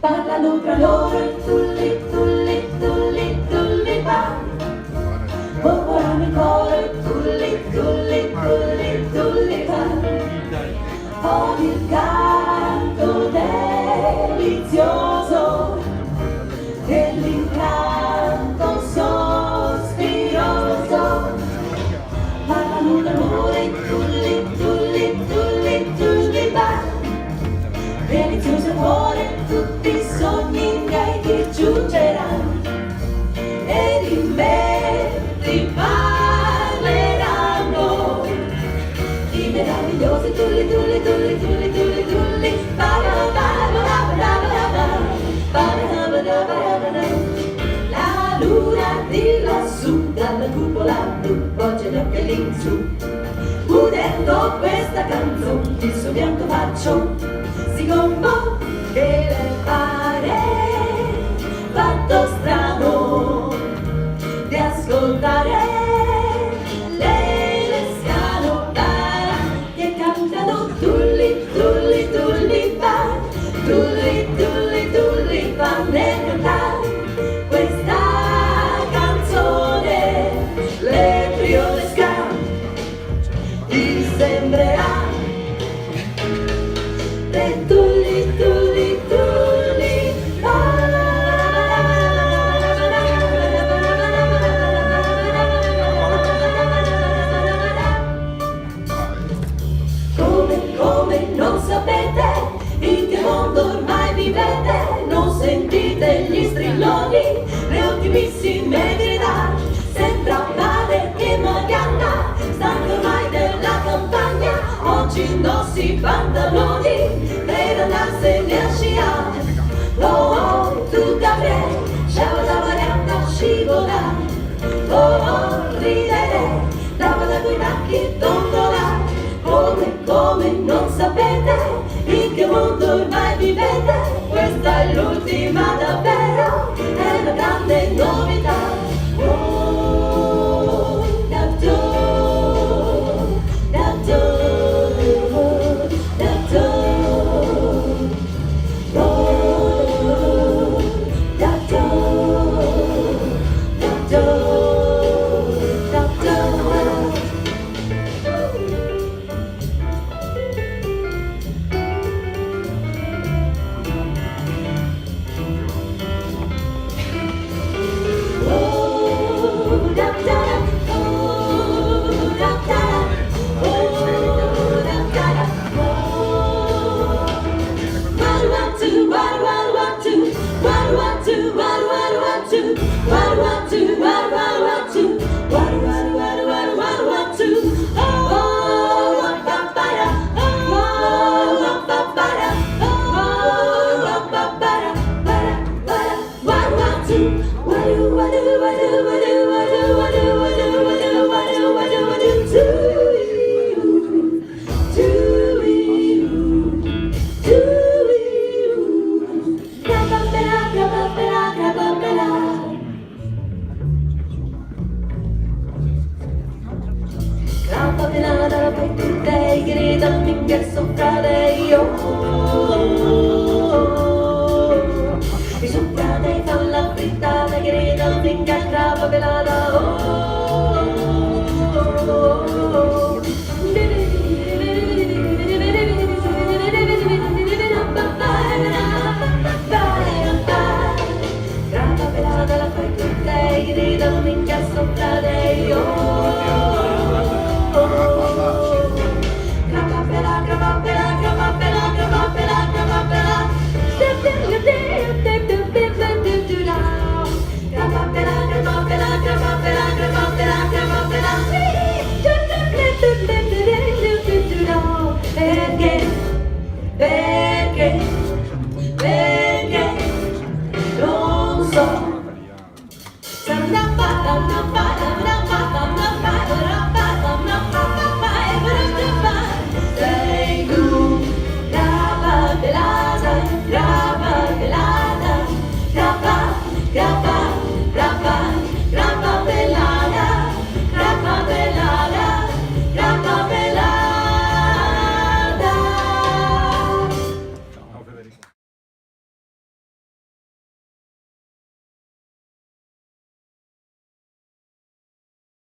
parlano tra loro e tulli, tulli, tulli, tulli, mormorano in coro e tulli, tulli, tulli, tulli, odio il canto delizioso dell'incanto sospiroso, parlano d'amore e tulli, tulli, tulli, tulli, delizioso amore, tutti i sogni miei ti giungeranno ed in me ti parleranno i meravigliosi tulli, tulli, tulli, tulli, tulli, tulli, la luna di lassù dalla cupola blu poggia gli occhi lì su, udendo questa canzone il suo bianco faccio si commuove che le pare fatto strano di ascoltare le scalopara che cantano tulli, tulli, tulli, tulli, tulli, tulli, nel cantare questa canzone le triolesca ti sembrerà le tulli, tulli, tulli, come non sapete in che mondo ormai vivete, non sentite gli strilloni, le ultimissime grida, sembra un mare che Marianna, stanca ormai della campagna, oggi indossi i pantaloni per andarsene a sciare. Oh, tu Gabriele, ciao la Marianna scivola, oh, ridere, dava da quei tacchi dondolare, come non sapete in che mondo ormai vivete, questa è l'ultima davvero, è una grande novità. Oh, da do, da do, da do, oh, da do, da do, da do. Tutte gridami che soffrare io mi soffrare fa la frittata gridami che crava pelata crava pelata la fai tutte gridami che soffrare io perché non so